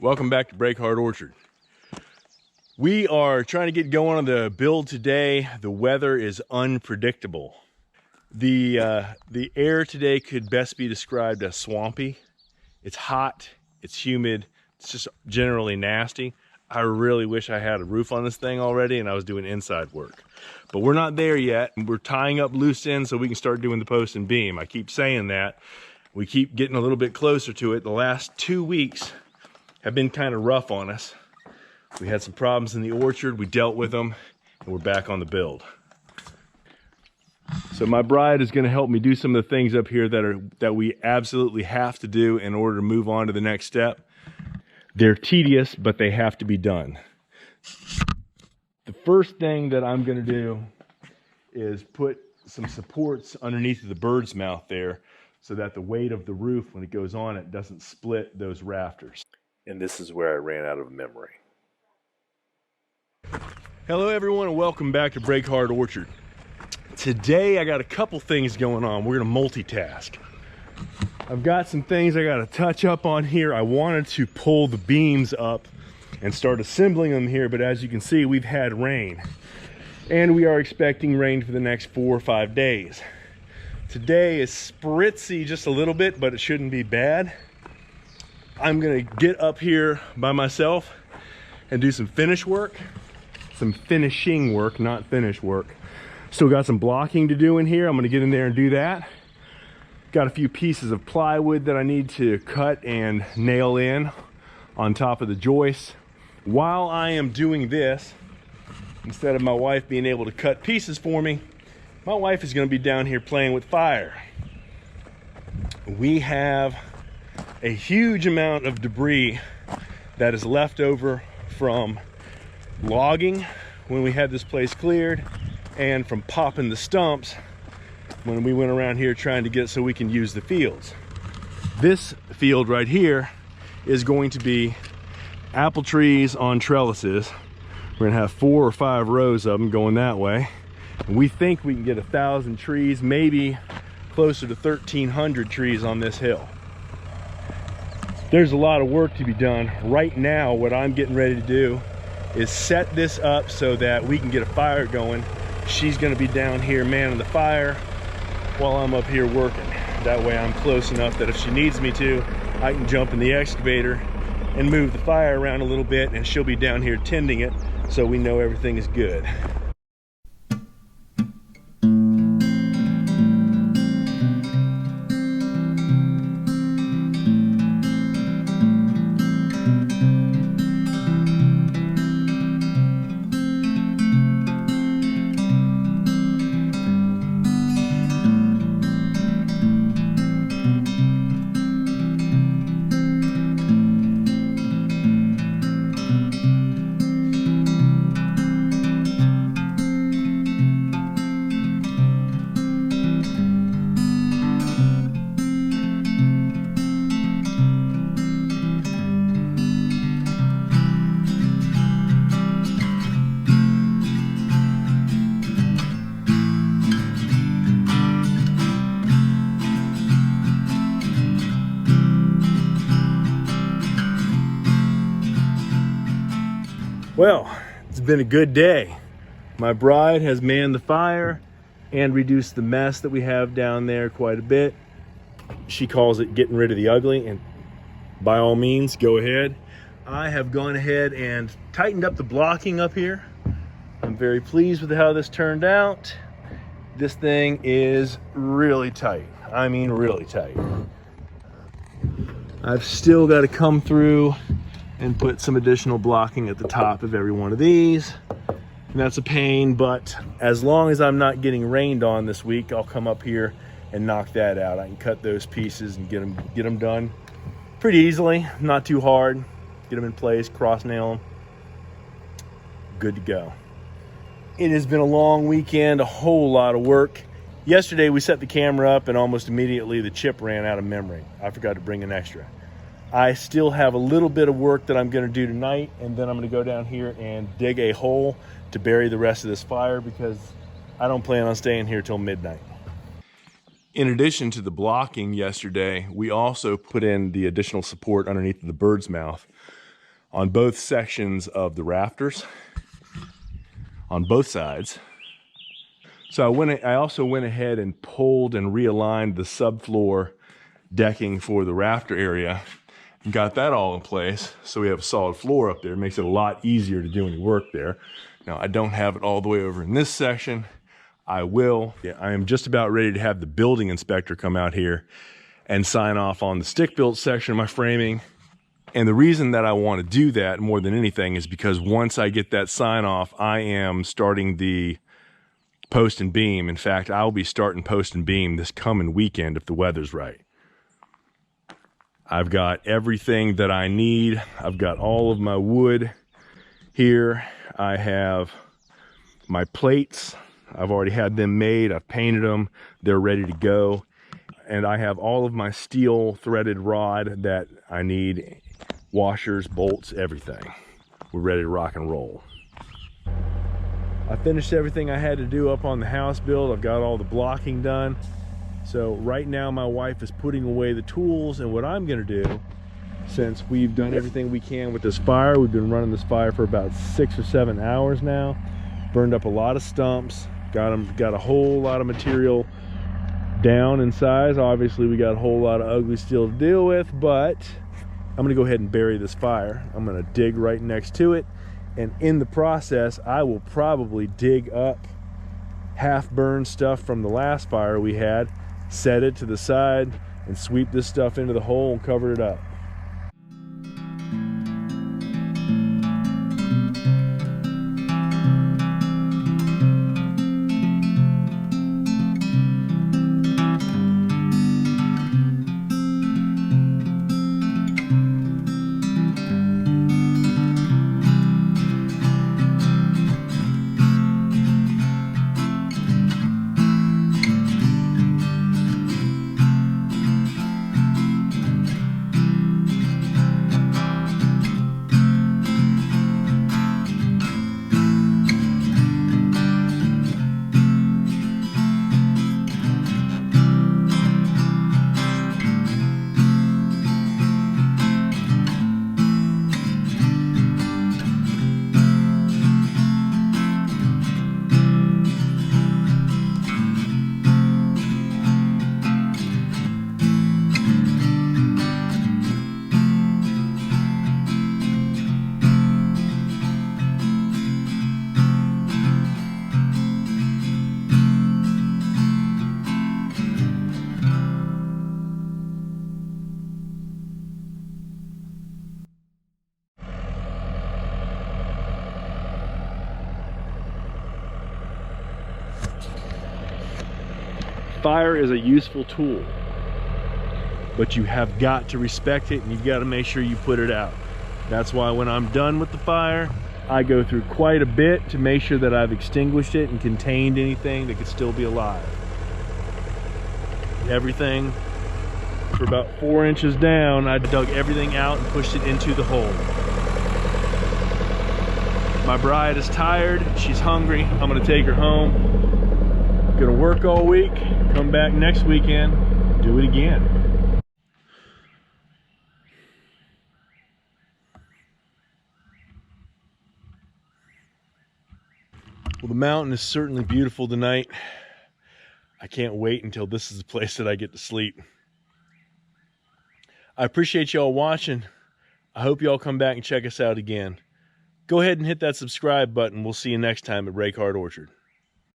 Welcome back to Break Hard Orchard. We are trying to get going on the build today. The weather is unpredictable. The air today could best be described as swampy. It's hot, it's humid, it's just generally nasty. I really wish I had a roof on this thing already and I was doing inside work. But we're not there yet. We're tying up loose ends so we can start doing the post and beam. I keep saying that. We keep getting a little bit closer to it. The last 2 weeks have been kind of rough on us. We had some problems in the orchard, we dealt with them, and we're back on the build. So my bride is gonna help me do some of the things up here that we absolutely have to do in order to move on to the next step. They're tedious, but they have to be done. The first thing that I'm gonna do is put some supports underneath the bird's mouth there so that the weight of the roof when it goes on it doesn't split those rafters. And this is where I ran out of memory. Hello everyone and welcome back to Break Hard Orchard. Today I got a couple things going on. We're gonna multitask. I've got some things I gotta touch up on here. I wanted to pull the beams up and start assembling them here, but as you can see, we've had rain. And we are expecting rain for the next 4 or 5 days. Today is spritzy just a little bit, but it shouldn't be bad. I'm gonna get up here by myself and do some finish work, some finishing work, not finish work. Still got some blocking to do in here. I'm gonna get in there and do that. Got a few pieces of plywood that I need to cut and nail in on top of the joists. While I am doing this, instead of my wife being able to cut pieces for me, my wife is gonna be down here playing with fire. We have a huge amount of debris that is left over from logging when we had this place cleared and from popping the stumps when we went around here trying to get it so we can use the fields. This field right here is going to be apple trees on trellises. We're gonna have 4 or 5 rows of them going that way. And we think we can get 1,000 trees, maybe closer to 1,300 trees on this hill. There's a lot of work to be done. Right now, what I'm getting ready to do is set this up so that we can get a fire going. She's gonna be down here manning the fire while I'm up here working. That way I'm close enough that if she needs me to, I can jump in the excavator and move the fire around a little bit and she'll be down here tending it so we know everything is good. Well, it's been a good day. My bride has manned the fire and reduced the mess that we have down there quite a bit. She calls it getting rid of the ugly, and by all means, go ahead. I have gone ahead and tightened up the blocking up here. I'm very pleased with how this turned out. This thing is really tight. I mean, really tight. I've still got to come through and put some additional blocking at the top of every one of these. And that's a pain, but as long as I'm not getting rained on this week, I'll come up here and knock that out. I can cut those pieces and get them done pretty easily, not too hard. Get them in place, cross nail them. Good to go. It has been a long weekend, a whole lot of work. Yesterday we set the camera up and almost immediately the chip ran out of memory. I forgot to bring an extra. I still have a little bit of work that I'm gonna do tonight, and then I'm gonna go down here and dig a hole to bury the rest of this fire because I don't plan on staying here till midnight. In addition to the blocking yesterday, we also put in the additional support underneath the bird's mouth on both sections of the rafters, on both sides. So I also went ahead and pulled and realigned the subfloor decking for the rafter area and got that all in place. So we have a solid floor up there. It makes it a lot easier to do any work there. Now I don't have it all the way over in this section. I will. Yeah, I am just about ready to have the building inspector come out here and sign off on the stick-built section of my framing. And the reason that I want to do that more than anything is because once I get that sign off, I am starting the post and beam. In fact, I'll be starting post and beam this coming weekend if the weather's right. I've got everything that I need. I've got all of my wood here. I have my plates. I've already had them made. I've painted them. They're ready to go. And I have all of my steel threaded rod that I need. Washers, bolts, everything. We're ready to rock and roll. I finished everything I had to do up on the house build. I've got all the blocking done. So right now my wife is putting away the tools, and what I'm gonna do, since we've done everything we can with this fire, we've been running this fire for about 6 or 7 hours now, burned up a lot of stumps, got a whole lot of material down in size. Obviously we got a whole lot of ugly steel to deal with, but I'm gonna go ahead and bury this fire. I'm gonna dig right next to it, and in the process I will probably dig up half burned stuff from the last fire we had, set it to the side, and sweep this stuff into the hole and cover it up. Fire is a useful tool, but you have got to respect it, and you've got to make sure you put it out. That's why when I'm done with the fire, I go through quite a bit to make sure that I've extinguished it and contained anything that could still be alive. Everything for about 4 inches down, I dug everything out and pushed it into the hole. My bride is tired, she's hungry, I'm gonna take her home. Gonna work all week, come back next weekend, do it again. Well, the mountain is certainly beautiful tonight. I can't wait until this is the place that I get to sleep. I appreciate y'all watching. I hope y'all come back and check us out again. Go ahead and hit that subscribe button. We'll see you next time at Break Hard Orchard.